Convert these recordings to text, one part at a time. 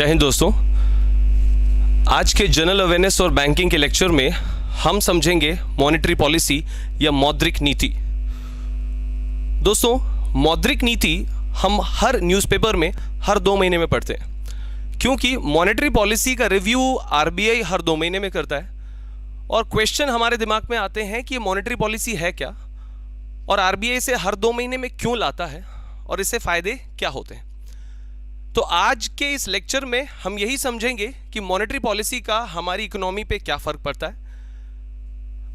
जय हिंद दोस्तों। आज के जनरल अवेयरनेस और बैंकिंग के लेक्चर में हम समझेंगे मॉनेटरी पॉलिसी या मौद्रिक नीति। दोस्तों, मौद्रिक नीति हम हर न्यूज़पेपर में हर 2 महीने में पढ़ते हैं, क्योंकि मॉनेटरी पॉलिसी का रिव्यू आरबीआई हर 2 महीने में करता है। और क्वेश्चन हमारे दिमाग में आते हैं कि मॉनेटरी पॉलिसी है क्या, और आरबीआई से हर 2 महीने में क्यों लाता है, और इससे फायदे क्या होते हैं। तो आज के इस लेक्चर में हम यही समझेंगे कि मॉनेटरी पॉलिसी का हमारी इकोनॉमी पे क्या फर्क पड़ता है,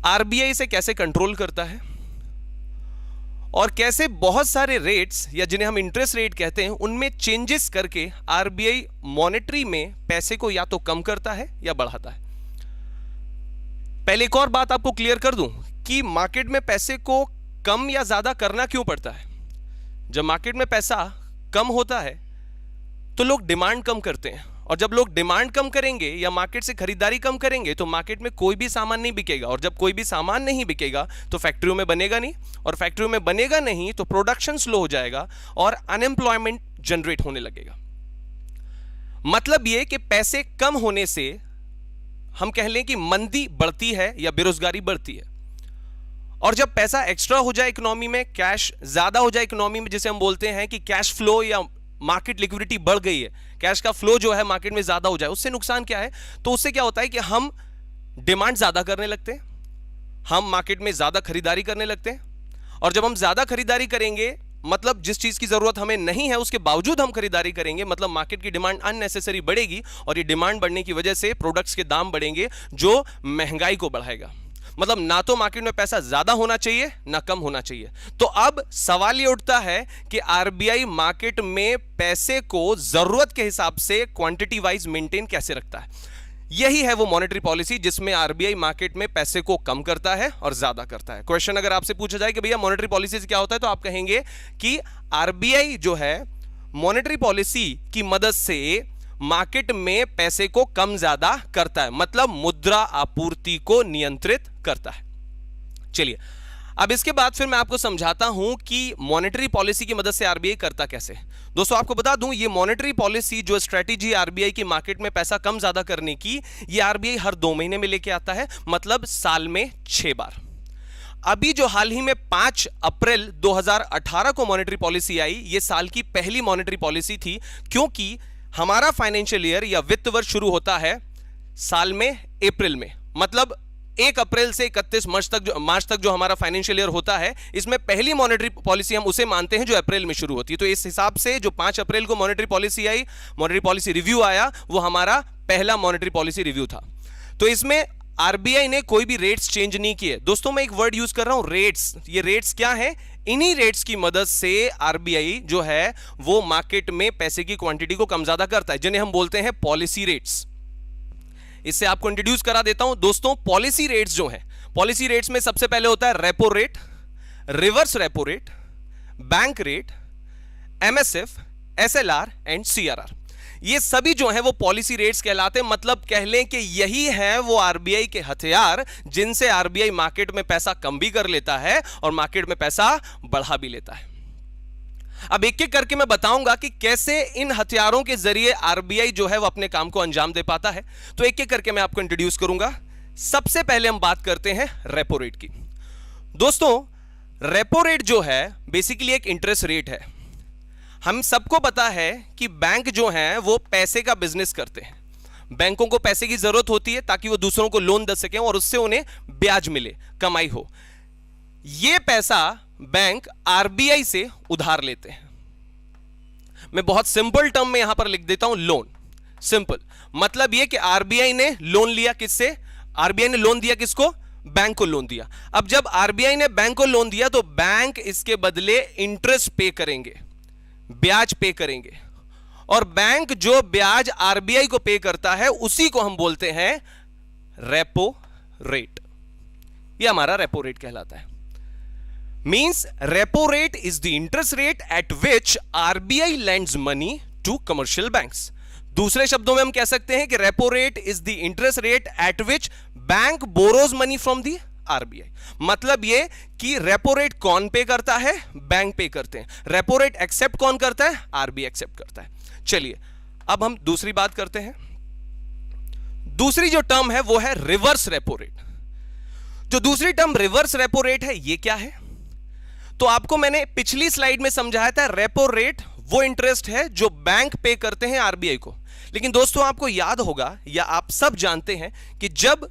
आरबीआई से कैसे कंट्रोल करता है, और कैसे बहुत सारे रेट्स या जिन्हें हम इंटरेस्ट रेट कहते हैं उनमें चेंजेस करके आरबीआई मॉनेटरी में पैसे को या तो कम करता है या बढ़ाता है। पहले एक और बात आपको क्लियर कर दूं कि मार्केट में पैसे को कम या ज्यादा करना क्यों पड़ता है। जब मार्केट में पैसा कम होता है तो लोग डिमांड कम करते हैं, और जब लोग डिमांड कम करेंगे या मार्केट से खरीदारी कम करेंगे तो मार्केट में कोई भी सामान नहीं बिकेगा, और जब कोई भी सामान नहीं बिकेगा तो फैक्ट्रियों में बनेगा नहीं, और फैक्ट्रियों में बनेगा नहीं तो प्रोडक्शन स्लो हो जाएगा और अनएम्प्लॉयमेंट जनरेट होने लगेगा। मतलब यह कि पैसे कम होने से हम कह लें कि मंदी बढ़ती है या बेरोजगारी बढ़ती है। और जब पैसा एक्स्ट्रा हो जाए इकोनॉमी में, कैश ज्यादा हो जाए इकोनॉमी में, जिसे हम बोलते हैं कि कैश फ्लो या मार्केट लिक्विडिटी बढ़ गई है, कैश का फ्लो जो है मार्केट में ज्यादा हो जाए, उससे नुकसान क्या है। तो उससे क्या होता है कि हम डिमांड ज्यादा करने लगते हैं, हम मार्केट में ज्यादा खरीदारी करने लगते हैं, और जब हम ज्यादा खरीदारी करेंगे मतलब जिस चीज की जरूरत हमें नहीं है उसके बावजूद हम खरीदारी करेंगे, मतलब मार्केट की डिमांड अननेसेसरी बढ़ेगी, और ये डिमांड बढ़ने की वजह से प्रोडक्ट्स के दाम बढ़ेंगे जो महंगाई को बढ़ाएगा। मतलब ना तो मार्केट में पैसा ज्यादा होना चाहिए ना कम होना चाहिए। तो अब सवाल ये उठता है कि आरबीआई मार्केट में पैसे को जरूरत के हिसाब से क्वांटिटी वाइज मेंटेन कैसे रखता है। यही है वो मॉनेटरी पॉलिसी जिसमें आरबीआई मार्केट में पैसे को कम करता है और ज्यादा करता है। क्वेश्चन अगर आपसे पूछा जाए कि भैया मॉनेटरी पॉलिसी से क्या होता है, तो आप कहेंगे कि आरबीआई जो है मॉनेटरी पॉलिसी की मदद से मार्केट में पैसे को कम ज्यादा करता है, मतलब मुद्रा आपूर्ति को नियंत्रित करता है। चलिए अब इसके बाद फिर मैं आपको समझाता हूं कि मॉनेटरी पॉलिसी की मदद से आरबीआई करता कैसे। दोस्तों आपको बता दूं, ये मॉनेटरी पॉलिसी जो स्ट्रेटेजी आरबीआई की मार्केट में पैसा कम ज्यादा करने की, ये आरबीआई हर 2 महीने में लेके आता है, मतलब साल में 6 बार। अभी जो हाल ही में 5 अप्रैल 2018 को मॉनेटरी पॉलिसी आई, ये साल की पहली मॉनेटरी पॉलिसी थी, क्योंकि हमारा फाइनेंशियल ईयर या वित्त वर्ष शुरू होता है साल में अप्रैल में, मतलब 1 अप्रैल से 31 मार्च तक जो हमारा फाइनेंशियल ईयर होता है, इसमें पहली मॉनेटरी पॉलिसी हम उसे मानते हैं जो अप्रैल में शुरू होती है। तो इस हिसाब से जो 5 अप्रैल को मॉनेटरी पॉलिसी आई, मॉनेटरी पॉलिसी रिव्यू आया, वो हमारा पहला मॉनेटरी पॉलिसी रिव्यू था। तो इसमें आरबीआई ने कोई भी रेट्स चेंज नहीं किए। दोस्तों मैं एक वर्ड यूज कर रहा हूं, रेट्स। ये रेट्स क्या है? इन्हीं रेट्स की मदद से आरबीआई जो है वो मार्केट में पैसे की क्वांटिटी को कम ज्यादा करता है, जिन्हें हम बोलते हैं पॉलिसी रेट्स। इससे आपको इंट्रोड्यूस करा देता हूं। दोस्तों पॉलिसी रेट्स जो है, पॉलिसी रेट्स में सबसे पहले होता है repo rate, reverse repo rate, bank rate, MSF, SLR and CRR. ये सभी जो है वो पॉलिसी रेट्स कहलाते हैं। मतलब कह लें कि यही है वो आरबीआई के हथियार जिनसे आरबीआई मार्केट में पैसा कम भी कर लेता है और मार्केट में पैसा बढ़ा भी लेता है। अब एक एक करके मैं बताऊंगा कि कैसे इन हथियारों के जरिए आरबीआई जो है वो अपने काम को अंजाम दे पाता है। तो एक एक करके मैं आपको इंट्रोड्यूस करूंगा। सबसे पहले हम बात करते हैं रेपो रेट की। दोस्तों रेपो रेट जो है बेसिकली एक इंटरेस्ट रेट है। हम सबको पता है कि बैंक जो है वो पैसे का बिजनेस करते हैं। बैंकों को पैसे की जरूरत होती है ताकि वो दूसरों को लोन दे सकें और उससे उन्हें ब्याज मिले, कमाई हो। ये पैसा बैंक आरबीआई से उधार लेते हैं। मैं बहुत सिंपल टर्म में यहां पर लिख देता हूं, लोन। सिंपल मतलब यह कि आरबीआई ने लोन लिया किससे? आरबीआई ने लोन दिया किसको? बैंक को लोन दिया। अब जब आरबीआई ने बैंक को लोन दिया तो बैंक इसके बदले इंटरेस्ट पे करेंगे, ब्याज पे करेंगे, और बैंक जो ब्याज आरबीआई को पे करता है उसी को हम बोलते हैं रेपो रेट। यह हमारा रेपो रेट कहलाता है। Means repo rate is the interest rate at which RBI lends money to commercial banks. दूसरे शब्दों में हम कह सकते हैं कि repo rate is the interest rate at which bank borrows money from the RBI. मतलब ये कि रेपो रेट कौन पे करता है? बैंक पे करते हैं। रेपो रेट एक्सेप्ट कौन करता है? आरबीआई एक्सेप्ट करता है। चलिए अब हम दूसरी बात करते हैं। दूसरी जो टर्म है वो है रिवर्स रेपो रेट। जो दूसरी टर्म रिवर्स रेपो रेट है, ये क्या है? तो आपको मैंने पिछली स्लाइड में समझाया था, रेपो रेट वो इंटरेस्ट है जो बैंक पे करते हैं आरबीआई को। लेकिन दोस्तों, आपको याद होगा या आप सब जानते हैं कि जब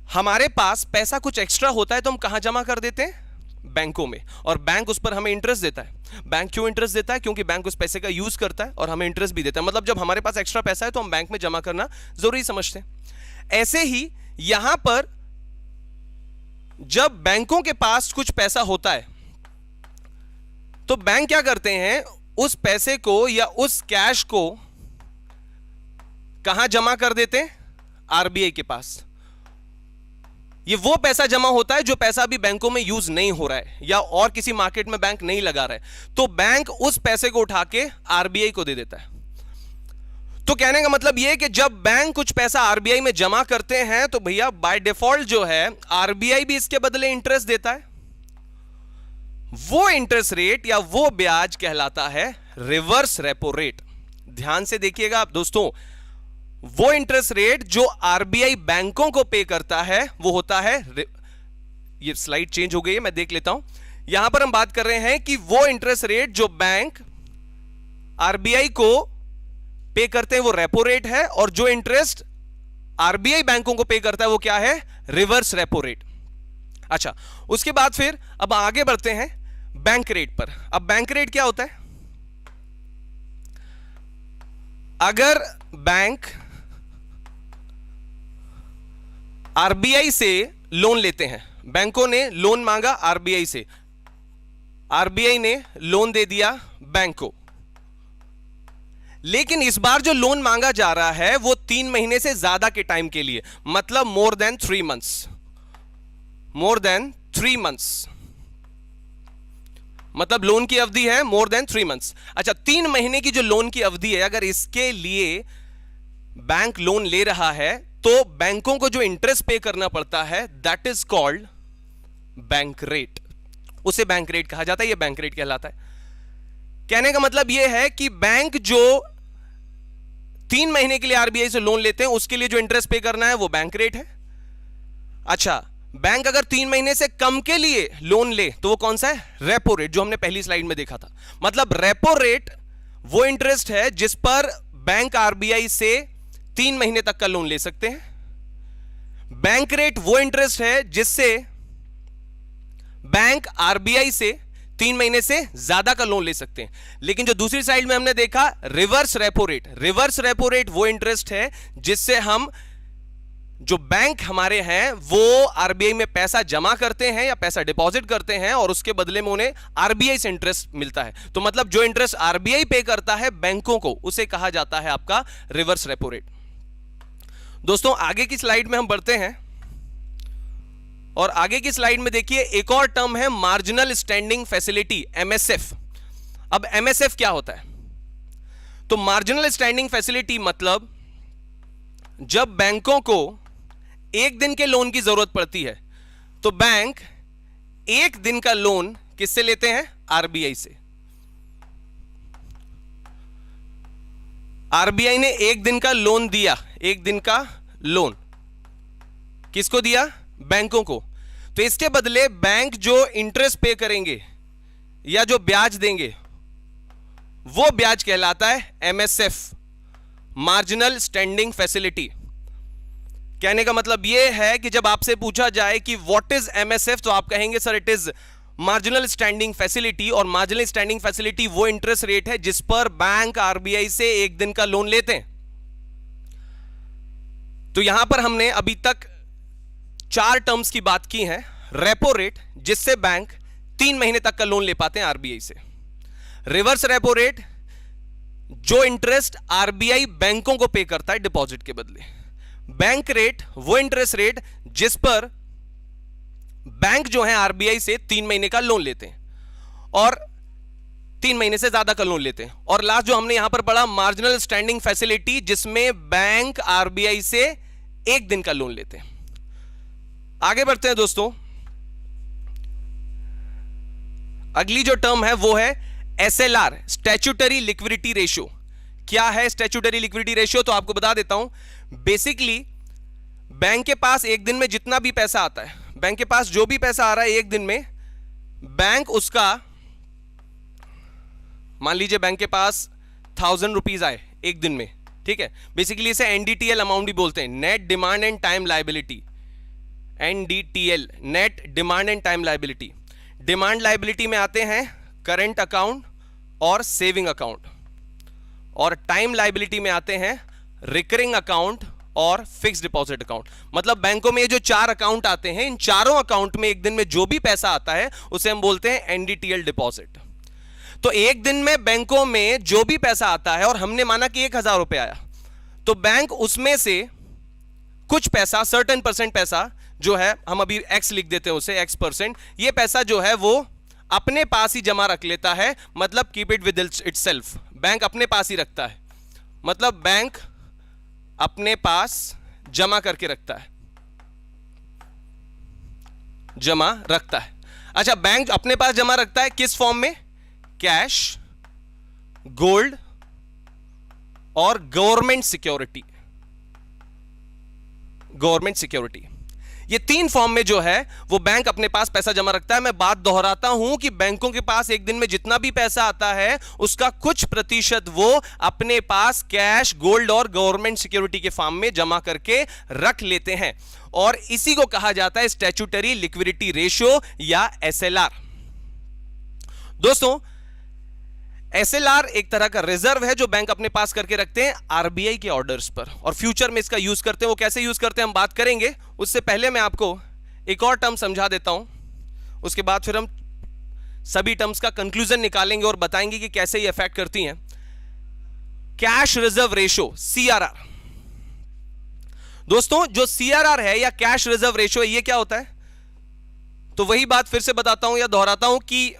हमारे पास पैसा कुछ एक्स्ट्रा होता है तो हम कहां जमा कर देते हैं? बैंकों में। और बैंक उस पर हमें इंटरेस्ट देता है। बैंक क्यों इंटरेस्ट देता है? क्योंकि बैंक उस पैसे का यूज करता है और हमें इंटरेस्ट भी देता है। मतलब जब हमारे पास एक्स्ट्रा पैसा है तो हम बैंक में जमा करना जरूरी समझते हैं। ऐसे ही यहां पर जब बैंकों के पास कुछ पैसा होता है तो बैंक क्या करते हैं? उस पैसे को या उस कैश को कहां जमा कर देते हैं? आरबीआई के पास। ये वो पैसा जमा होता है जो पैसा अभी बैंकों में यूज नहीं हो रहा है या और किसी मार्केट में बैंक नहीं लगा रहा है, तो बैंक उस पैसे को उठा के आरबीआई को दे देता है। तो कहने का मतलब यह कि जब बैंक कुछ पैसा आरबीआई में जमा करते हैं तो भैया बाय डिफॉल्ट जो है आरबीआई भी इसके बदले इंटरेस्ट देता है। वो इंटरेस्ट रेट या वो ब्याज कहलाता है रिवर्स रेपो रेट। ध्यान से देखिएगा आप दोस्तों, वो इंटरेस्ट रेट जो आरबीआई बैंकों को पे करता है वो होता है, ये स्लाइड चेंज हो गई है, मैं देख लेता हूं। यहां पर हम बात कर रहे हैं कि वो इंटरेस्ट रेट जो बैंक आरबीआई को पे करते हैं वो रेपो रेट है, और जो इंटरेस्ट आरबीआई बैंकों को पे करता है वो क्या है? Reverse repo rate. अच्छा, उसके बाद फिर अब आगे बढ़ते हैं बैंक रेट पर। अब बैंक रेट क्या होता है? अगर बैंक आरबीआई से लोन लेते हैं, बैंकों ने लोन मांगा आरबीआई से, आरबीआई ने लोन दे दिया बैंक को, लेकिन इस बार जो लोन मांगा जा रहा है वो 3 महीने से ज्यादा के टाइम के लिए, मतलब more than 3 months. More than 3 months मतलब लोन की अवधि है मोर देन 3 मंथ्स। अच्छा, 3 महीने की जो लोन की अवधि है, अगर इसके लिए बैंक लोन ले रहा है तो बैंकों को जो इंटरेस्ट पे करना पड़ता है that is called bank rate. उसे बैंक रेट कहा जाता है, यह बैंक रेट कहलाता है। कहने का मतलब यह है कि बैंक जो 3 महीने के लिए आरबीआई से लोन लेते हैं उसके लिए जो इंटरेस्ट पे करना है वो बैंक रेट है। अच्छा, बैंक अगर 3 महीने से कम के लिए लोन ले तो वो कौन सा है? रेपो रेट, जो हमने पहली स्लाइड में देखा था। मतलब रेपो रेट वो इंटरेस्ट है जिस पर बैंक आरबीआई से 3 महीने तक का लोन ले सकते हैं। बैंक रेट वो इंटरेस्ट है जिससे बैंक आरबीआई से 3 महीने से ज्यादा का लोन ले सकते हैं। लेकिन जो दूसरी साइड में हमने देखा reverse repo rate, reverse repo rate वो इंटरेस्ट है जिससे हम, जो बैंक हमारे हैं वो आरबीआई में पैसा जमा करते हैं या पैसा डिपॉजिट करते हैं और उसके बदले में उन्हें आरबीआई से इंटरेस्ट मिलता है। तो मतलब जो इंटरेस्ट आरबीआई पे करता है बैंकों को, उसे कहा जाता है आपका रिवर्स रेपो रेट। दोस्तों, आगे की स्लाइड में हम बढ़ते हैं और आगे की स्लाइड में देखिए एक और टर्म है मार्जिनल स्टैंडिंग फैसिलिटी, एमएसएफ। अब एमएसएफ क्या होता है? तो मार्जिनल स्टैंडिंग फैसिलिटी मतलब जब बैंकों को 1 दिन के लोन की जरूरत पड़ती है तो बैंक 1 दिन का लोन किससे लेते हैं? आरबीआई से। आरबीआई ने 1 दिन का लोन दिया, 1 दिन का लोन किसको दिया? बैंकों को। तो इसके बदले बैंक जो इंटरेस्ट पे करेंगे या जो ब्याज देंगे वो ब्याज कहलाता है एमएसएफ, मार्जिनल स्टैंडिंग फैसिलिटी। कहने का मतलब यह है कि जब आपसे पूछा जाए कि व्हाट इज एमएसएफ तो आप कहेंगे sir it is marginal standing facility, और मार्जिनल स्टैंडिंग फैसिलिटी वो इंटरेस्ट रेट है जिस पर बैंक आरबीआई से 1 दिन का लोन लेते हैं। तो यहां पर हमने अभी तक 4 टर्म्स की बात की है। रेपो रेट जिससे बैंक 3 महीने तक का लोन ले पाते हैं आरबीआई से, रिवर्स रेपो रेट जो इंटरेस्ट आरबीआई बैंकों को पे करता है डिपॉजिट के बदले, बैंक रेट वो इंटरेस्ट रेट जिस पर बैंक जो है आरबीआई से 3 महीने का लोन लेते हैं और 3 महीने से ज्यादा का लोन लेते हैं, और लास्ट जो हमने यहां पर पढ़ा मार्जिनल स्टैंडिंग फैसिलिटी जिसमें बैंक आरबीआई से 1 दिन का लोन लेते हैं। आगे बढ़ते हैं दोस्तों, अगली जो टर्म है वो है एसएलआर, स्टैट्यूटरी लिक्विडिटी रेशियो। क्या है स्टैट्यूटरी लिक्विडिटी रेशियो, तो आपको बता देता हूं। बेसिकली बैंक के पास एक दिन में जितना भी पैसा आता है, बैंक के पास जो भी पैसा आ रहा है एक दिन में, बैंक उसका, मान लीजिए बैंक के पास 1000 रुपीज आए एक दिन में, ठीक है, बेसिकली इसे एनडीटीएल अमाउंट भी बोलते हैं, net demand and time liability, NDTL, net demand and time liability. Demand liability में आते हैं करंट अकाउंट और सेविंग अकाउंट, और टाइम लायबिलिटी में आते हैं रिकरिंग अकाउंट और फिक्स डिपॉजिट अकाउंट। मतलब बैंकों में ये जो 4 अकाउंट आते हैं, इन चारों अकाउंट में एक दिन में जो भी पैसा आता है उसे हम बोलते हैं एनडीटीएल डिपॉजिट। तो एक दिन में बैंकों में जो भी पैसा आता है, और हमने माना कि 1000 रुपए आया, तो बैंक उसमें से कुछ पैसा, सर्टेन परसेंट पैसा जो है, हम अभी एक्स लिख देते हैं उसे, x%, ये पैसा जो है वो अपने पास ही जमा रख लेता है। मतलब keep it with itself, bank अपने पास ही रखता है, मतलब बैंक अपने पास जमा करके रखता है, जमा रखता है। अच्छा, बैंक अपने पास जमा रखता है किस फॉर्म में? कैश, गोल्ड और गवर्नमेंट सिक्योरिटी। गवर्नमेंट सिक्योरिटी, ये 3 फॉर्म में जो है वो बैंक अपने पास पैसा जमा रखता है। मैं बात दोहराता हूं कि बैंकों के पास एक दिन में जितना भी पैसा आता है उसका कुछ प्रतिशत वो अपने पास कैश, गोल्ड और गवर्नमेंट सिक्योरिटी के फॉर्म में जमा करके रख लेते हैं, और इसी को कहा जाता है स्टैट्यूटरी लिक्विडिटी रेशियो या एसएलआर। दोस्तों, एसएलआर एक तरह का रिजर्व है जो बैंक अपने पास करके रखते हैं आरबीआई के ऑर्डर्स पर, और फ्यूचर में इसका यूज करते हैं। वो कैसे यूज करते हैं हम बात करेंगे, उससे पहले मैं आपको एक और टर्म समझा देता हूं, उसके बाद फिर हम सभी टर्म्स का कंक्लूजन निकालेंगे और बताएंगे कि कैसे ये इफेक्ट करती हैं। Cash reserve ratio, CRR. दोस्तों, जो सीआरआर है या कैश रिजर्व रेशियो, ये क्या होता है? तो वही बात फिर से बताता हूं या दोहराता हूं कि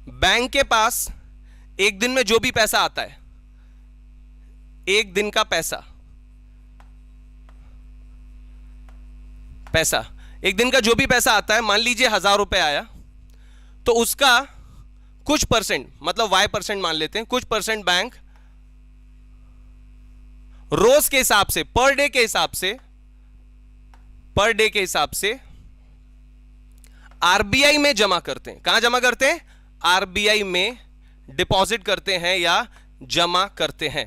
बैंक के पास एक दिन में जो भी पैसा आता है, एक दिन का पैसा एक दिन का जो भी पैसा आता है, मान लीजिए 1000 रुपए आया, तो उसका कुछ परसेंट, मतलब y% मान लेते हैं, कुछ परसेंट बैंक रोज के हिसाब से, पर डे के हिसाब से आरबीआई में जमा करते हैं। कहां जमा करते हैं? आरबीआई में डिपॉजिट करते हैं या जमा करते हैं।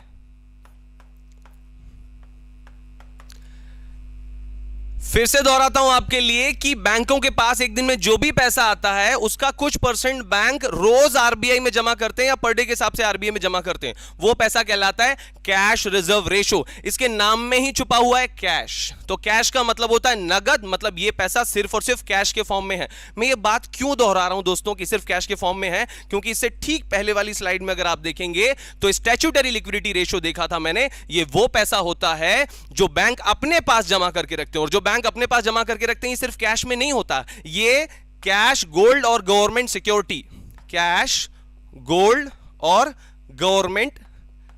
फिर से दोहराता हूं आपके लिए कि बैंकों के पास एक दिन में जो भी पैसा आता है उसका कुछ परसेंट बैंक रोज आरबीआई में जमा करते हैं या पर डे के हिसाब से आरबीआई में जमा करते हैं। वो पैसा कहलाता है कैश रिजर्व रेशियो। इसके नाम में ही छुपा हुआ है कैश। तो कैश का मतलब होता है नगद, मतलब ये पैसा सिर्फ और सिर्फ कैश के फॉर्म में है। मैं ये बात क्यों दोहरा रहा हूं दोस्तों कि सिर्फ कैश के फॉर्म में है, क्योंकि इससे ठीक पहले वाली स्लाइड में अगर आप देखेंगे तो स्टैट्यूटरी लिक्विडिटी रेशियो देखा था मैंने, ये वो पैसा होता है जो बैंक अपने पास जमा करके रखते हैं। और जो बैंक अपने पास जमा करके रखते हैं ये सिर्फ कैश में नहीं होता, ये कैश, गोल्ड और गवर्नमेंट सिक्योरिटी, कैश, गोल्ड और गवर्नमेंट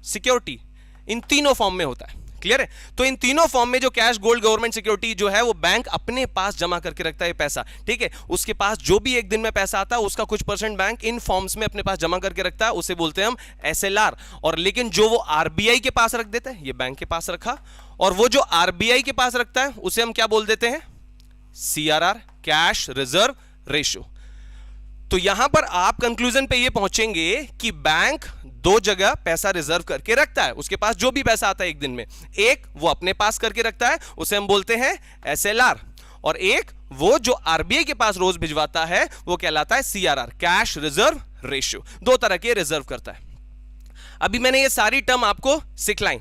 सिक्योरिटी, इन तीनों फॉर्म में होता है। क्लियर है? तो इन तीनों फॉर्म में जो कैश, गोल्ड, गवर्नमेंट सिक्योरिटी जो है वो बैंक अपने पास जमा करके रखता है पैसा। ठीक है, उसके पास जो भी एक दिन में पैसा आता है उसका कुछ परसेंट बैंक इन फॉर्म्स में अपने पास जमा करके रखता है, उसे बोलते हैं हम एसएलआर। और लेकिन जो वो आरबीआई के पास रख देता है, ये बैंक के पास रखा, और वो जो आरबीआई के पास रखता है उसे हम क्या बोल देते हैं? CRR, cash reserve ratio. तो यहां पर आप कंक्लूजन पे ये पहुंचेंगे कि बैंक दो जगह पैसा रिजर्व करके रखता है। उसके पास जो भी पैसा आता है एक दिन में, एक वो अपने पास करके रखता है, उसे हम बोलते हैं एसएलआर, और एक वो जो आरबीआई के पास रोज भिजवाता है वो कहलाता है सीआरआर, कैश रिजर्व रेशियो। दो तरह के रिजर्व करता है। अभी मैंने ये सारी टर्म आपको सिखलाई,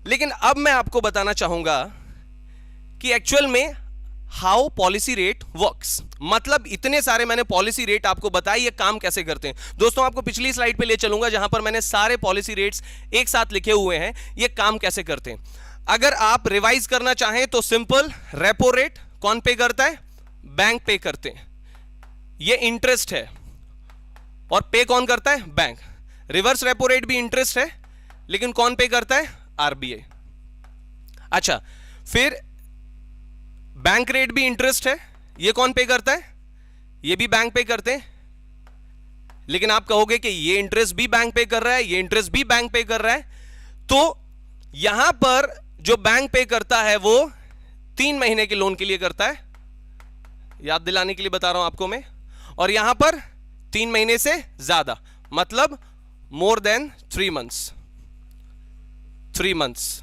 लेकिन अब मैं आपको बताना चाहूंगा कि एक्चुअल में हाउ पॉलिसी रेट वर्क्स। मतलब इतने सारे मैंने पॉलिसी रेट आपको बताई, ये काम कैसे करते हैं। दोस्तों, आपको पिछली स्लाइड पे ले चलूंगा जहां पर मैंने सारे पॉलिसी रेट्स एक साथ लिखे हुए हैं, ये काम कैसे करते हैं। अगर आप रिवाइज करना चाहें तो सिंपल, रेपो रेट कौन पे करता है? बैंक पे करते हैं, ये इंटरेस्ट है, और पे कौन करता है? बैंक। रिवर्स रेपो रेट भी इंटरेस्ट है, लेकिन कौन पे करता है? आरबीआई। अच्छा, फिर बैंक रेट भी इंटरेस्ट है, ये कौन पे करता है? ये भी बैंक पे करते हैं, लेकिन आप कहोगे कि ये इंटरेस्ट भी बैंक पे कर रहा है, ये इंटरेस्ट भी बैंक पे कर रहा है, तो यहां पर जो बैंक पे करता है वो 3 महीने के लोन के लिए करता है, याद दिलाने के लिए बता रहा हूं आपको मैं, और यहां पर 3 महीने से ज्यादा, मतलब more than 3 months. 3 months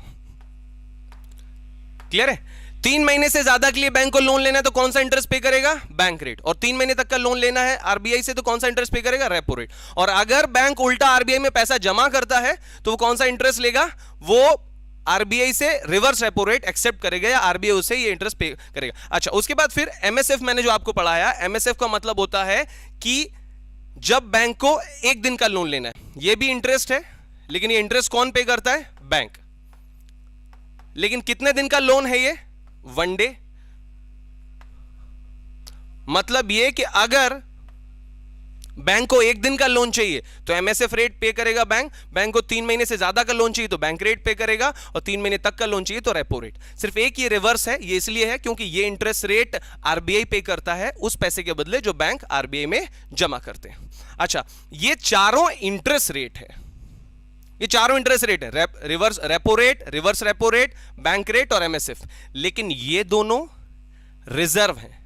clear है? 3 महीने से ज्यादा के लिए बैंक को लोन लेना है तो कौन सा इंटरेस्ट पे करेगा? Bank rate. और 3 महीने तक का लोन लेना है आरबीआई से तो कौन सा इंटरेस्ट पे करेगा? Repo rate. और अगर बैंक उल्टा आरबीआई में पैसा जमा करता है तो वो कौन सा इंटरेस्ट लेगा? वो आरबीआई से रिवर्स रेपो रेट एक्सेप्ट करेगा या आरबीआई उसे ये इंटरेस्ट पे करेगा। अच्छा, उसके बाद फिर एमएसएफ मैंने जो आपको पढ़ाया, एमएसएफ का मतलब होता है कि जब बैंक को 1 दिन का लोन लेना है, ये भी इंटरेस्ट है, लेकिन ये इंटरेस्ट कौन पे करता है? बैंक। लेकिन कितने दिन का लोन है ये? 1 डे। मतलब ये कि अगर बैंक को 1 दिन का लोन चाहिए तो एमएसएफ रेट पे करेगा बैंक, बैंक को 3 महीने से ज्यादा का लोन चाहिए तो बैंक रेट पे करेगा, और 3 महीने तक का लोन चाहिए तो रेपो रेट। सिर्फ एक ये रिवर्स है, ये इसलिए है क्योंकि ये इंटरेस्ट रेट आरबीआई पे करता है उस पैसे के बदले जो बैंक आरबीआई में जमा करते हैं। अच्छा, ये चारों इंटरेस्ट रेट है, ये चारों इंटरेस्ट रेट है, reverse repo rate, reverse repo rate, bank rate और एमएसएफ। लेकिन ये दोनों रिजर्व हैं।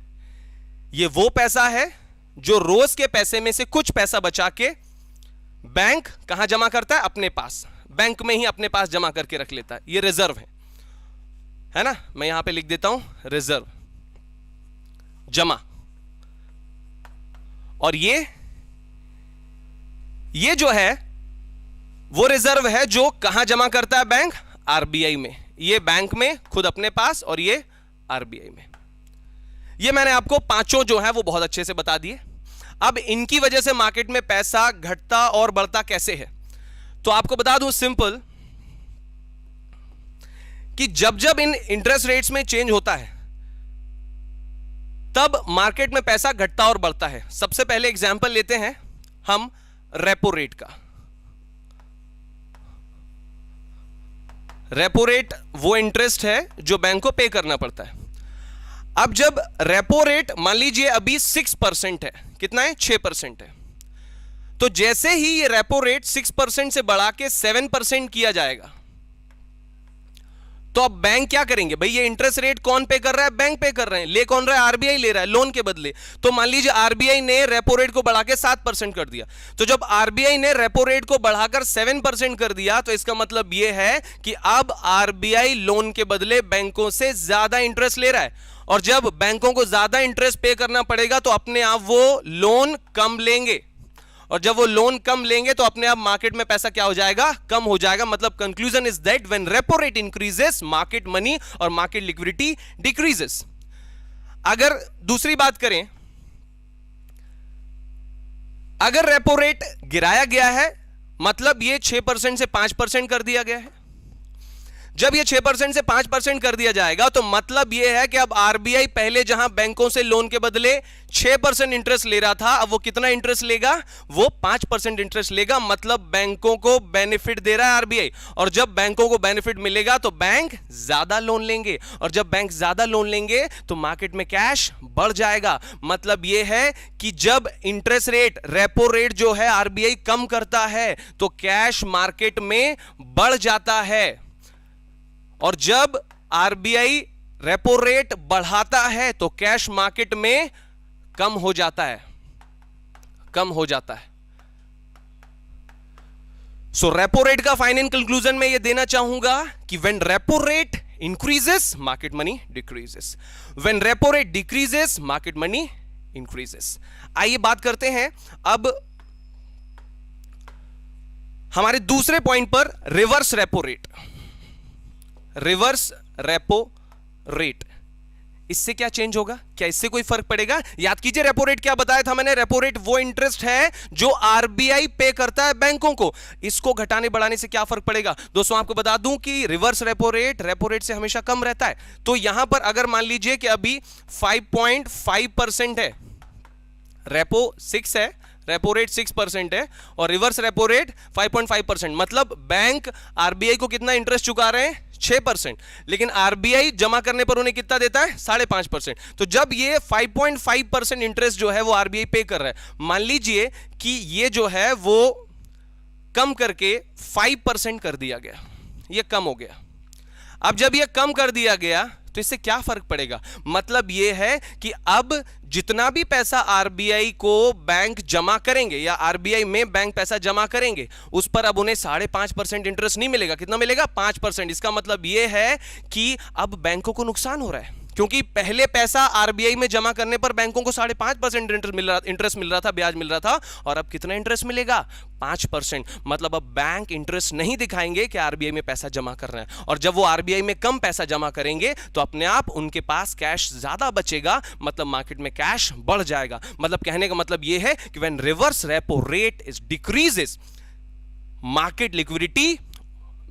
ये वो पैसा है जो रोज के पैसे में से कुछ पैसा बचा के बैंक कहां जमा करता है? अपने पास, बैंक में ही अपने पास जमा करके रख लेता है। ये रिजर्व है ना? मैं यहां पे लिख देता हूं रिजर्व, जमा। और ये जो है वो रिजर्व है जो कहां जमा करता है बैंक? आरबीआई में। ये बैंक में खुद अपने पास और ये आरबीआई में। ये मैंने आपको पांचों जो है वो बहुत अच्छे से बता दिए। अब इनकी वजह से मार्केट में पैसा घटता और बढ़ता कैसे है, तो आपको बता दूं सिंपल, कि जब जब इन इंटरेस्ट रेट्स में चेंज होता है तब मार्केट में पैसा घटता और बढ़ता है। सबसे पहले एग्जांपल लेते हैं हम रेपो रेट का। रेपो रेट वो इंटरेस्ट है जो बैंक को पे करना पड़ता है। अब जब रेपो रेट मान लीजिए अभी 6% है, कितना है? 6% है। तो जैसे ही ये रेपो रेट 6% से बढ़ा के 7% किया जाएगा तो अब बैंक क्या करेंगे? भाई ये इंटरेस्ट रेट कौन पे कर रहा है? बैंक पे कर रहे हैं। ले कौन रहा है? आरबीआई ले रहा है लोन के बदले। तो मान लीजिए आरबीआई ने रेपो रेट को बढ़ा के 7% कर दिया, तो जब आरबीआई ने रेपो रेट को बढ़ाकर 7% कर दिया तो इसका मतलब यह है कि अब आरबीआई लोन के बदले बैंकों से ज्यादा इंटरेस्ट ले रहा है, और जब बैंकों को ज्यादा इंटरेस्ट पे करना पड़ेगा तो अपने आप वो लोन कम लेंगे, और जब वो लोन कम लेंगे तो अपने आप मार्केट में पैसा क्या हो जाएगा? कम हो जाएगा। मतलब conclusion is that when repo rate increases market money और मार्केट लिक्विडिटी डिक्रीजेस। अगर दूसरी बात करें, अगर रेपो रेट गिराया गया है मतलब ये 6% से 5% कर दिया गया है। जब ये 6% से 5% कर दिया जाएगा तो मतलब यह है कि अब आरबीआई पहले जहां बैंकों से लोन के बदले 6% इंटरेस्ट ले रहा था, अब वो कितना इंटरेस्ट लेगा? वो 5% इंटरेस्ट लेगा। मतलब बैंकों को बेनिफिट दे रहा है आरबीआई, और जब बैंकों को बेनिफिट मिलेगा तो बैंक ज्यादा लोन लेंगे, और जब बैंक ज्यादा लोन लेंगे तो मार्केट में कैश बढ़ जाएगा। मतलब यह है कि जब इंटरेस्ट रेट, रेपो रेट जो है आरबीआई कम करता है तो कैश मार्केट में बढ़ जाता है, और जब आरबीआई रेपो रेट बढ़ाता है तो कैश मार्केट में कम हो जाता है, कम हो जाता है। सो रेपो रेट का फाइनल कंक्लूजन में यह देना चाहूंगा कि when repo rate increases market money decreases, when repo rate decreases market money increases. आइए बात करते हैं अब हमारे दूसरे पॉइंट पर, reverse repo rate. Reverse repo rate, इससे क्या चेंज होगा? क्या इससे कोई फर्क पड़ेगा? याद कीजिए रेपो रेट क्या बताया था मैंने? रेपो रेट वो इंटरेस्ट है जो आरबीआई पे करता है बैंकों को। इसको घटाने बढ़ाने से क्या फर्क पड़ेगा? दोस्तों आपको बता दूं कि रिवर्स रेपो रेट से हमेशा कम रहता है। तो यहां पर अगर मान लीजिए कि अभी 5.5% है, रेपो 6 है, रेपो रेट 6% है और रिवर्स रेपो रेट 5.5%, मतलब बैंक आरबीआई को कितना इंटरेस्ट चुका रहे हैं, 6%, लेकिन आरबीआई जमा करने पर उन्हें कितना देता है, 5.5%। तो जब ये 5.5% इंटरेस्ट जो है वो आरबीआई पे कर रहा है, मान लीजिए कि ये जो है वो कम करके 5% कर दिया गया, ये कम हो गया। अब जब ये कम कर दिया गया तो इससे क्या फर्क पड़ेगा, मतलब ये है कि अब जितना भी पैसा आरबीआई को बैंक जमा करेंगे या आरबीआई में बैंक पैसा जमा करेंगे उस पर अब उन्हें 5.5% इंटरेस्ट नहीं मिलेगा। कितना मिलेगा, 5%। इसका मतलब ये है कि अब बैंकों को नुकसान हो रहा है, क्योंकि पहले पैसा आरबीआई में जमा करने पर बैंकों को 5.5% इंटरेस्ट मिल रहा था, ब्याज मिल रहा था, और अब कितना इंटरेस्ट मिलेगा, 5%। मतलब अब बैंक इंटरेस्ट नहीं दिखाएंगे कि आरबीआई में पैसा जमा कर रहे हैं, और जब वो आरबीआई में कम पैसा जमा करेंगे तो अपने आप उनके पास कैश ज्यादा बचेगा, मतलब मार्केट में कैश बढ़ जाएगा। मतलब कहने का मतलब ये है कि when reverse repo rate is decreases, market liquidity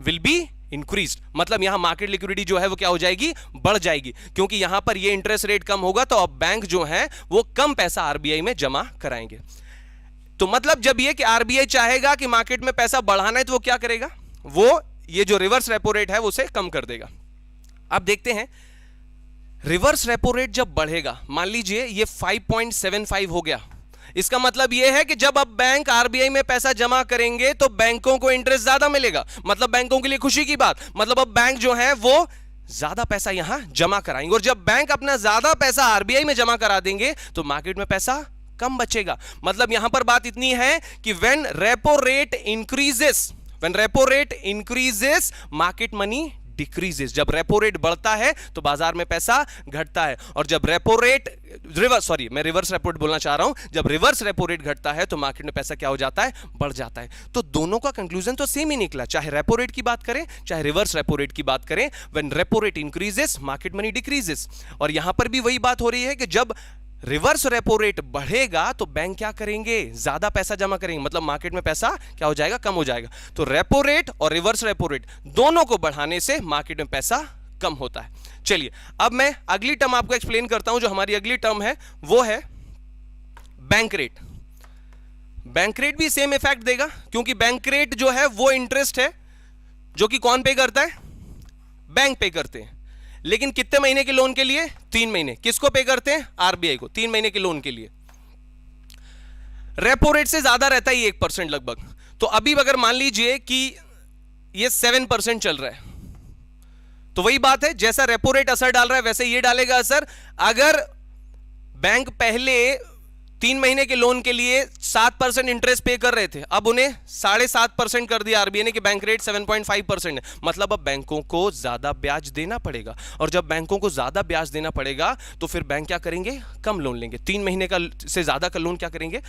will be increased, मतलब यहां मार्केट लिक्विडिटी जो है वो क्या हो जाएगी, बढ़ जाएगी, क्योंकि यहां पर ये इंटरेस्ट रेट कम होगा तो अब बैंक जो है वो कम पैसा आरबीआई में जमा कराएंगे। तो मतलब जब ये कि आरबीआई चाहेगा कि मार्केट में पैसा बढ़ाना है तो वो क्या करेगा, वो ये जो रिवर्स रेपो रेट है वो उसे कम कर देगा। अब देखते हैं रिवर्स रेपो रेट जब बढ़ेगा, मान लीजिए ये 5.75 हो गया, इसका मतलब यह है कि जब अब बैंक आरबीआई में पैसा जमा करेंगे तो बैंकों को इंटरेस्ट ज्यादा मिलेगा, मतलब बैंकों के लिए खुशी की बात, मतलब अब बैंक जो है वो ज्यादा पैसा यहां जमा कराएंगे, और जब बैंक अपना ज्यादा पैसा आरबीआई में जमा करा देंगे तो मार्केट में पैसा कम बचेगा। मतलब यहां पर बात इतनी है कि when repo rate increases market money decreases, जब रेपो रेट बढ़ता है तो बाजार में पैसा घटता है, और जब repo rate reverse repo rate बोलना चाह रहा हूं, जब रिवर्स रेपो रेट घटता है तो मार्केट में पैसा क्या हो जाता है, बढ़ जाता है। तो दोनों का कंक्लूजन तो सेम ही निकला, चाहे रेपो रेट की बात करें चाहे रिवर्स रेपो रेट की बात करें, when repo rate increases market money decreases. और यहां पर भी वही बात हो रही है कि जब रिवर्स रेपो रेट बढ़ेगा तो बैंक क्या करेंगे, ज्यादा पैसा जमा करेंगे, मतलब मार्केट में पैसा क्या हो जाएगा, कम हो जाएगा। तो रेपो रेट और रिवर्स रेपो रेट दोनों को बढ़ाने से मार्केट में पैसा कम होता है। चलिए अब मैं अगली टर्म आपको एक्सप्लेन करता हूं। जो हमारी अगली टर्म है वो है बैंक रेट। बैंक रेट भी सेम इफेक्ट देगा, क्योंकि बैंक रेट जो है वो इंटरेस्ट है जो कि कौन पे करता है, बैंक पे करते हैं, लेकिन कितने महीने के लोन के लिए, 3 महीने। किसको पे करते हैं, आरबीआई को, 3 महीने के लोन के लिए। रेपो रेट से ज्यादा रहता है 1% लगभग। तो अभी अगर मान लीजिए कि ये 7% चल रहा है, तो वही बात है, जैसा रेपो रेट असर डाल रहा है वैसे ये डालेगा असर। अगर बैंक पहले 3 महीने के लोन के लिए 7% इंटरेस्ट पे कर रहे थे, अब उन्हें 7.5% कर दिया आरबीआई ने कि बैंक रेट 7.5% है, मतलब अब बैंकों को ज्यादा ब्याज देना पड़ेगा, और जब बैंकों को ज्यादा ब्याज देना पड़ेगा तो फिर बैंक क्या करेंगे, कम लोन लेंगे। 3 महीने का से ज्यादा का लोन क्या करेंगे,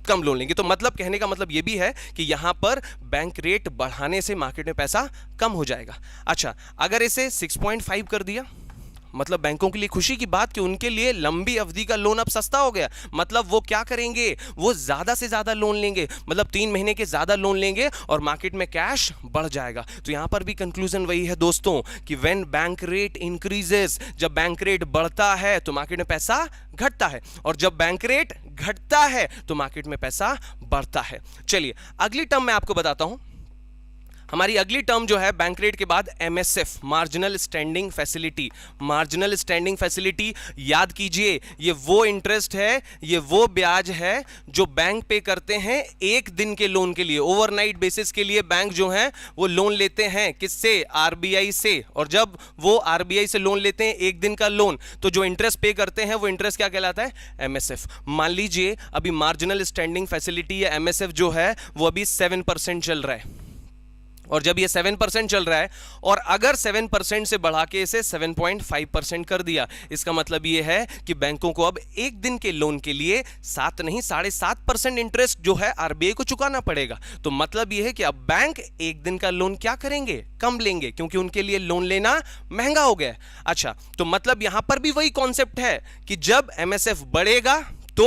कम लोन लेंगे। तो मतलब कहने का मतलब यह भी है कि यहां पर बैंक रेट बढ़ाने से मार्केट में पैसा कम हो जाएगा। अच्छा, अगर इसे 6.5 कर दिया, मतलब बैंकों के लिए खुशी की बात कि उनके लिए लंबी अवधि का लोन अब सस्ता हो गया, मतलब वो क्या करेंगे, वो ज्यादा से ज्यादा लोन लेंगे, मतलब 3 महीने के ज्यादा लोन लेंगे और मार्केट में कैश बढ़ जाएगा। तो यहां पर भी कंक्लूजन वही है दोस्तों कि व्हेन बैंक रेट इंक्रीजेस, जब बैंक रेट बढ़ता है तो मार्केट में पैसा घटता है, और जब बैंक रेट घटता है तो मार्केट में पैसा बढ़ता है। चलिए अगली टर्म मैं आपको बताता हूं। हमारी अगली टर्म जो है बैंक रेट के बाद MSF, marginal standing facility. Marginal standing facility याद कीजिए, ये वो इंटरेस्ट है, ये वो ब्याज है जो बैंक पे करते हैं 1 दिन के लोन के लिए। ओवरनाइट बेसिस के लिए बैंक जो है वो लोन लेते हैं, किससे, आरबीआई से, और जब वो आरबीआई से लोन लेते हैं 1 दिन का लोन, तो जो इंटरेस्ट पे करते हैं वो इंटरेस्ट क्या कहलाता है, एमएसएफ। मान लीजिए अभी मार्जिनल स्टैंडिंग फैसिलिटी या एमएसएफ जो है वो अभी 7% चल रहा है, और जब ये 7% चल रहा है और अगर 7% से बढ़ा के इसे 7.5% कर दिया, इसका मतलब ये है कि बैंकों को अब 1 दिन के लोन के लिए 7 नहीं 7.5% इंटरेस्ट जो है आरबीआई को चुकाना पड़ेगा। तो मतलब ये है कि अब बैंक 1 दिन का लोन क्या करेंगे, कम लेंगे, क्योंकि उनके लिए लोन लेना महंगा हो गया है। अच्छा, तो मतलब यहां पर भी वही कॉन्सेप्ट है कि जब एमएसएफ बढ़ेगा तो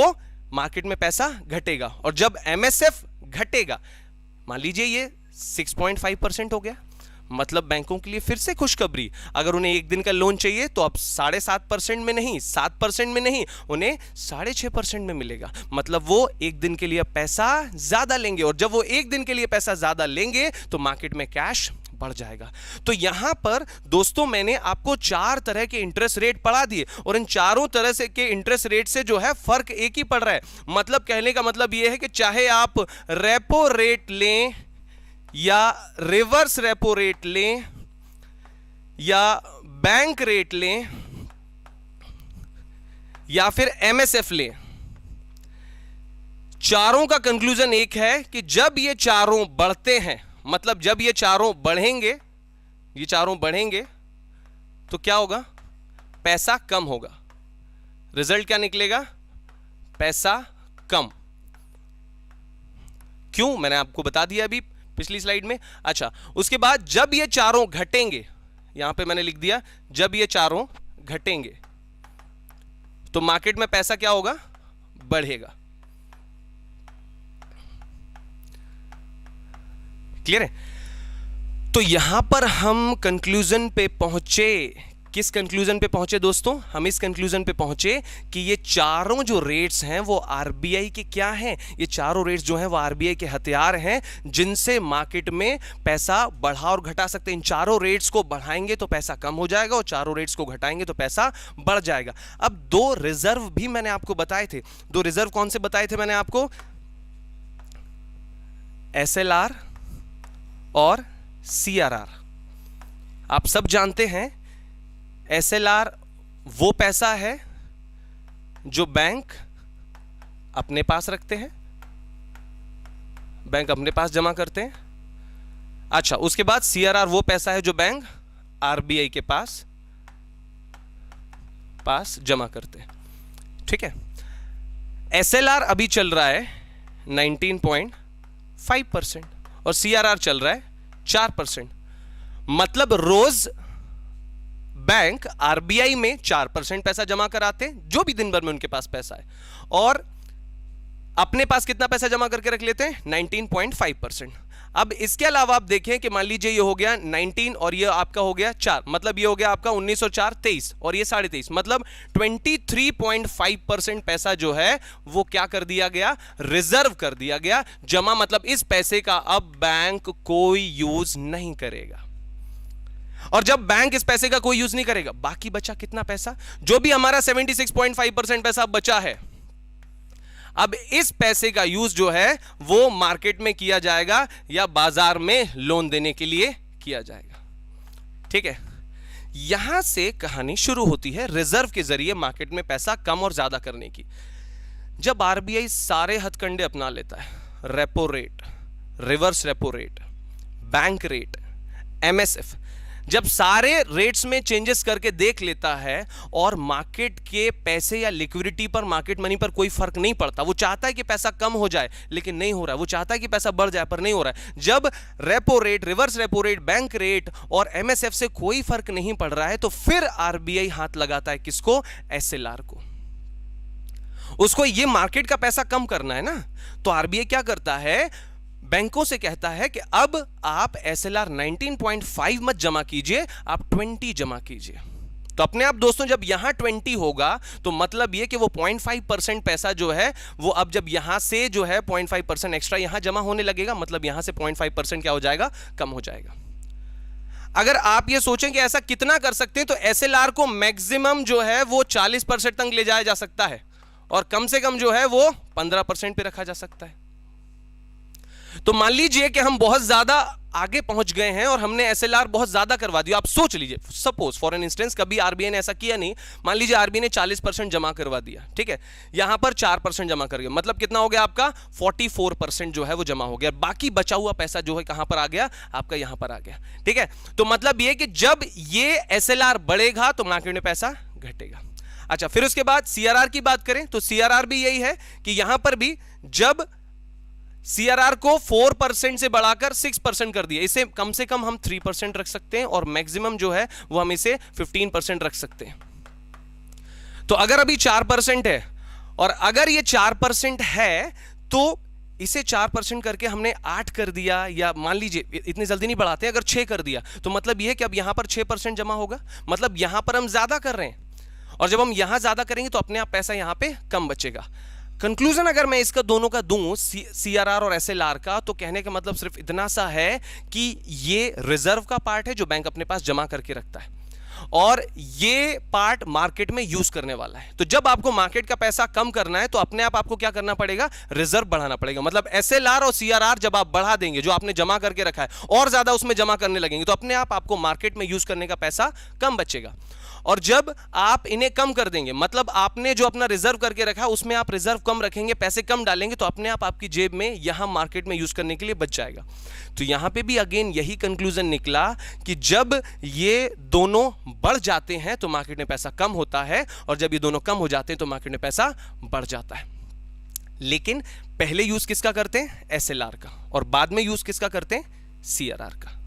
मार्केट में पैसा घटेगा, और जब एमएसएफ घटेगा, मान लीजिए ये 6.5% हो गया, मतलब बैंकों के लिए फिर से खुशखबरी, अगर उन्हें एक दिन का लोन चाहिए तो अब 7.5% में नहीं, 7% में नहीं, उन्हें 6.5% में मिलेगा। मतलब वो एक दिन के लिए पैसा ज्यादा लेंगे, और जब वो एक दिन के लिए पैसा ज्यादा लेंगे तो मार्केट में कैश बढ़ जाएगा। तो यहां पर दोस्तों मैंने आपको 4 तरह के इंटरेस्ट रेट पढ़ा दिए, और इन चारों तरह से के इंटरेस्ट रेट से जो है फर्क एक ही पड़ रहा है। मतलब कहने का मतलब यह है कि चाहे आप रेपो रेट लें या रिवर्स रेपो रेट लें या बैंक रेट लें या फिर एमएसएफ लें, चारों का कंक्लूजन एक है कि जब ये चारों बढ़ते हैं, मतलब जब ये चारों बढ़ेंगे, ये चारों बढ़ेंगे तो क्या होगा? पैसा कम होगा। रिजल्ट क्या निकलेगा? पैसा कम। क्यों? मैंने आपको बता दिया अभी पिछली स्लाइड में। अच्छा, उसके बाद जब ये चारों घटेंगे, यहां पे मैंने लिख दिया जब ये चारों घटेंगे तो मार्केट में पैसा क्या होगा? बढ़ेगा। क्लियर है? तो यहां पर हम कंक्लूजन पे पहुंचे। किस कंक्लूजन पे पहुंचे दोस्तों? हम इस कंक्लूजन पे पहुंचे कि ये चारों जो रेट्स हैं वो आरबीआई के क्या हैं? ये चारों रेट्स जो हैं वो आरबीआई के हथियार हैं जिनसे मार्केट में पैसा बढ़ा और घटा सकते हैं। इन चारों रेट्स को बढ़ाएंगे तो पैसा कम हो जाएगा, और चारों रेट्स को घटाएंगे तो पैसा बढ़ जाएगा। अब 2 रिजर्व भी मैंने आपको बताए थे। 2 रिजर्व कौन से बताए थे मैंने आपको? एसएलआर और सीआरआर। आप सब जानते हैं एसएलआर वो पैसा है जो बैंक अपने पास रखते हैं, बैंक अपने पास जमा करते हैं। अच्छा, उसके बाद सीआरआर वो पैसा है जो बैंक आरबीआई के पास जमा करते हैं। ठीक है? एसएलआर अभी चल रहा है 19.5% और सीआरआर चल रहा है 4%। मतलब रोज बैंक आरबीआई में 4% पैसा जमा कराते हैं, जो भी दिन भर में उनके पास पैसा है, और अपने पास कितना पैसा जमा करके रख लेते हैं? 19.5%। अब इसके अलावा आप देखें कि मान लीजिए ये हो गया 19 और ये आपका हो गया 4, मतलब ये हो गया आपका 19 और 4 23 और ये 23.5, मतलब 23.5% पैसा जो है वो क्या कर दिया गया? रिजर्व कर दिया गया, जमा। मतलब इस पैसे का अब बैंक कोई यूज नहीं करेगा। और जब बैंक इस पैसे का कोई यूज नहीं करेगा, बाकी बचा कितना पैसा? जो भी हमारा 76.5% पैसा बचा है, अब इस पैसे का यूज जो है वो मार्केट में किया जाएगा या बाजार में लोन देने के लिए किया जाएगा। ठीक है? यहां से कहानी शुरू होती है रिजर्व के जरिए मार्केट में पैसा कम और ज्यादा करने की। जब आरबीआई सारे हथकंडे अपना लेता है, repo rate, reverse repo rate, bank rate, MSF, जब सारे रेट्स में चेंजेस करके देख लेता है और मार्केट के पैसे या लिक्विडिटी पर, मार्केट मनी पर कोई फर्क नहीं पड़ता, वो चाहता है कि पैसा कम हो जाए लेकिन नहीं हो रहा है, वो चाहता है कि पैसा बढ़ जाए पर नहीं हो रहा है, जब repo rate, reverse repo rate, bank rate और एमएसएफ से कोई फर्क नहीं पड़ रहा है, तो फिर आरबीआई हाथ लगाता है किसको? एसएलआर को। उसको ये मार्केट का पैसा कम करना है ना, तो आरबीआई क्या करता है? बैंकों से कहता है कि अब आप एसएलआर 19.5 मत जमा कीजिए, आप 20 जमा कीजिए। तो अपने आप दोस्तों जब यहां 20 होगा तो मतलब यह कि वो 0.5% पैसा जो है वो अब जब यहां से जो है 0.5% एक्स्ट्रा यहां जमा होने लगेगा, मतलब यहां से 0.5% क्या हो जाएगा? कम हो जाएगा। अगर आप ये सोचें कि ऐसा कितना कर सकते हैं, तो एसएलआर को मैक्सिमम जो है वो 40% तक ले जाया जा सकता है और कम से कम जो है वो 15% पे रखा जा सकता है। तो मान लीजिए कि हम बहुत ज्यादा आगे पहुंच गए हैं और हमने एसएलआर बहुत ज्यादा करवा दिया। आप सोच लीजिए, सपोज फॉर एन इंस्टेंस, कभी आरबीआई ने ऐसा किया नहीं, मान लीजिए आरबीआई ने 40% जमा करवा दिया, ठीक है, यहां पर 4% जमा कर गया, मतलब कितना हो गया आपका? 44% जो है वो जमा हो गया। बाकी बचा हुआ पैसा जो है कहां पर आ गया? आपका यहां पर आ गया। ठीक है? तो मतलब यह कि जब ये एसएलआर बढ़ेगा तो मार्केट में पैसा घटेगा। अच्छा, फिर उसके बाद सीआरआर की बात करें तो सीआरआर भी यही है कि यहां पर भी जब सीआरआर को 4% से बढ़ाकर 6% कर दिया, इसे कम से कम हम 3% रख सकते हैं और मैक्सिमम जो है वो हम इसे 15% रख सकते हैं। तो अगर अभी 4% है और अगर ये 4% है तो इसे 4% करके हमने 8 कर दिया, या मान लीजिए इतनी जल्दी नहीं बढ़ाते, अगर 6 कर दिया तो मतलब यह है कि अब यहां पर 6% जमा होगा, मतलब यहां पर हम ज्यादा कर रहे हैं, और जब हम यहां ज्यादा करेंगे तो अपने आप पैसा यहां पे कम बचेगा। कंक्लूजन अगर मैं इसका दोनों का दूं, सीआरआर और एसएलआर का, तो कहने का मतलब सिर्फ इतना सा है कि ये रिजर्व का पार्ट है जो बैंक अपने पास जमा करके रखता है, और ये पार्ट मार्केट में यूज करने वाला है। तो जब आपको मार्केट का पैसा कम करना है तो अपने आप आपको क्या करना पड़ेगा, रिजर्व बढ़ाना पड़ेगा। मतलब एसएलआर और सीआरआर जब आप बढ़ा देंगे, जो आपने जमा करके रखा है, और ज्यादा उसमें जमा करने लगेंगे, तो अपने आप आपको मार्केट में यूज करने का पैसा कम बचेगा। और जब आप इन्हें कम कर देंगे, मतलब आपने जो अपना रिजर्व करके रखा है उसमें आप रिजर्व कम रखेंगे, पैसे कम डालेंगे, तो अपने आप आपकी जेब में यहां मार्केट में यूज करने के लिए बच जाएगा। तो यहां पे भी अगेन यही कंक्लूजन निकला कि जब ये दोनों बढ़ जाते हैं तो मार्केट में पैसा कम होता है, और जब ये दोनों कम हो जाते हैं तो मार्केट में पैसा बढ़ जाता है। लेकिन पहले यूज किसका करते हैं, एसएलआर का, और बाद में यूज किसका करते हैं, सीआरआर का।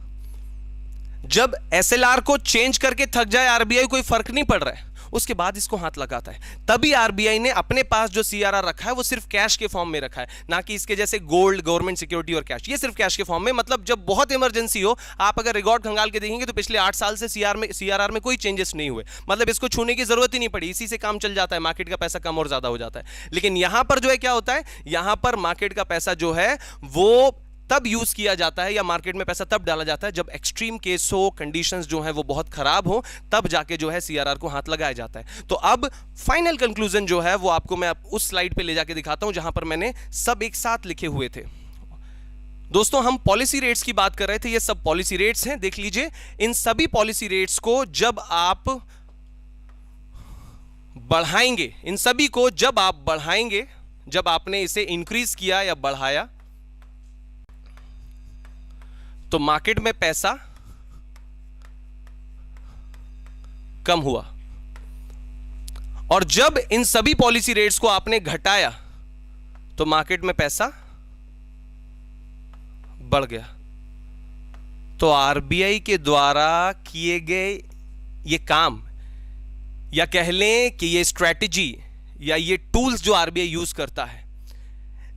जब एसएलआर को चेंज करके थक जाए आरबीआई, कोई फर्क नहीं पड़ रहा है, उसके बाद इसको हाथ लगाता है। तभी आरबीआई ने अपने पास जो सीआरआर रखा है वो सिर्फ कैश के फॉर्म में रखा है, ना कि इसके जैसे गोल्ड, गवर्नमेंट सिक्योरिटी और कैश। ये सिर्फ कैश के फॉर्म में, मतलब जब बहुत इमरजेंसी हो, आप अगर रिकॉर्ड खंगाल के देखेंगे तो पिछले 8 साल से सीआरआर में कोई चेंजेस नहीं हुए, मतलब इसको छूने की जरूरत ही नहीं पड़ी, इसी से काम चल जाता है, मार्केट का पैसा कम और ज्यादा हो जाता है। लेकिन यहां पर जो है क्या होता है, यहां पर मार्केट का पैसा जो है वो तब यूज किया जाता है, या मार्केट में पैसा तब डाला जाता है जब एक्सट्रीम केस हो, कंडीशंस जो है वो बहुत खराब हो, तब जाके जो है सीआरआर को हाथ लगाया जाता है। तो अब फाइनल कंक्लूजन जो है वो आपको मैं उस स्लाइड पे ले जाके दिखाता हूं जहां पर मैंने सब एक साथ लिखे हुए थे। दोस्तों, हम पॉलिसी रेट्स की बात कर रहे थे, ये सब पॉलिसी रेट्स हैं, देख लीजिए। इन सभी पॉलिसी रेट्स को जब आप बढ़ाएंगे, इन सभी को जब आप बढ़ाएंगे, जब आपने इसे इंक्रीज किया या बढ़ाया, तो मार्केट में पैसा कम हुआ, और जब इन सभी पॉलिसी रेट्स को आपने घटाया तो मार्केट में पैसा बढ़ गया। तो आरबीआई के द्वारा किए गए ये काम, या कह लें कि ये स्ट्रैटेजी या ये टूल्स जो आरबीआई यूज करता है,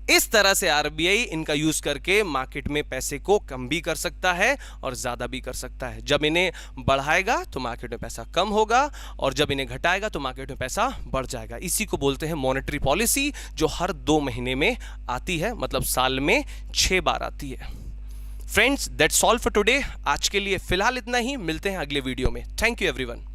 इस तरह से आरबीआई इनका यूज करके मार्केट में पैसे को कम भी कर सकता है और ज्यादा भी कर सकता है। जब इन्हें बढ़ाएगा तो मार्केट में पैसा कम होगा, और जब इन्हें घटाएगा तो मार्केट में पैसा बढ़ जाएगा। इसी को बोलते हैं मॉनेटरी पॉलिसी, जो हर 2 महीने में आती है, मतलब साल में 6 बार आती है। Friends, that's all for today. आज के लिए फिलहाल इतना ही, मिलते हैं अगले वीडियो में। Thank you everyone.